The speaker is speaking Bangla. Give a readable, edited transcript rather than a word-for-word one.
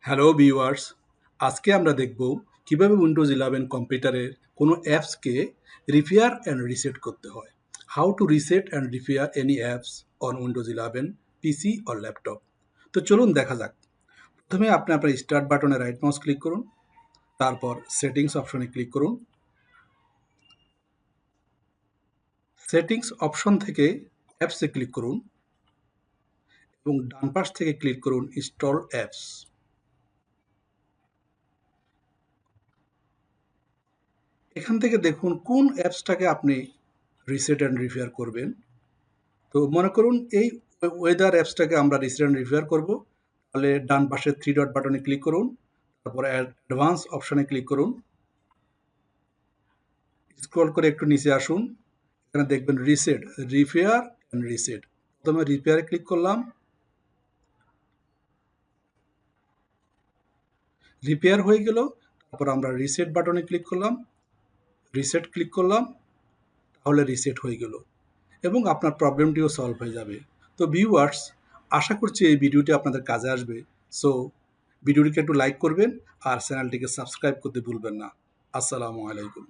হ্যালো ভিউয়ার্স, আজকে আমরা দেখব কিভাবে উইন্ডোজ 11 কম্পিউটারের কোনো অ্যাপসকে রিপেয়ার অ্যান্ড রিসেট করতে হয়। How to reset and repair any apps on Windows 11 PC or laptop. তো চলুন দেখা যাক। প্রথমে আপনি আপনার স্টার্ট বাটনে রাইট মাউস ক্লিক করুন, তারপর সেটিংস অপশনে ক্লিক করুন। সেটিংস অপশন থেকে অ্যাপসে ক্লিক করুন এবং ডান পাশ থেকে ক্লিক করুন ইনস্টল অ্যাপস। এখান থেকে দেখুন কোন অ্যাপসটাকে আপনি রিসেট অ্যান্ড রিপেয়ার করবেন। তো মনে করুন এই ওয়েদার অ্যাপসটাকে আমরা রিসেট অ্যান্ড রিপেয়ার করব। তাহলে ডান পাশে থ্রি ডট বাটনে ক্লিক করুন, তারপরে অ্যাডভান্স অপশনে ক্লিক করুন, স্ক্রল করে একটু নিচে আসুন। এখানে দেখবেন রিসেট, রিপেয়ার অ্যান্ড রিসেট। প্রথমে রিপেয়ারে ক্লিক করলাম, রিপেয়ার হয়ে গেল। তারপর আমরা রিসেট বাটনে ক্লিক করলাম, রিসেট ক্লিক করলাম, তাহলে রিসেট হয়ে গেল এবং আপনার প্রবলেমটিও সলভ হয়ে যাবে। তো ভিউয়ার্স, আশা করছি এই ভিডিওটি আপনাদের কাজে আসবে। সো ভিডিওটিকে একটু লাইক করবেন আর চ্যানেলটিকে সাবস্ক্রাইব করতে ভুলবেন না। আসসালামু আলাইকুম।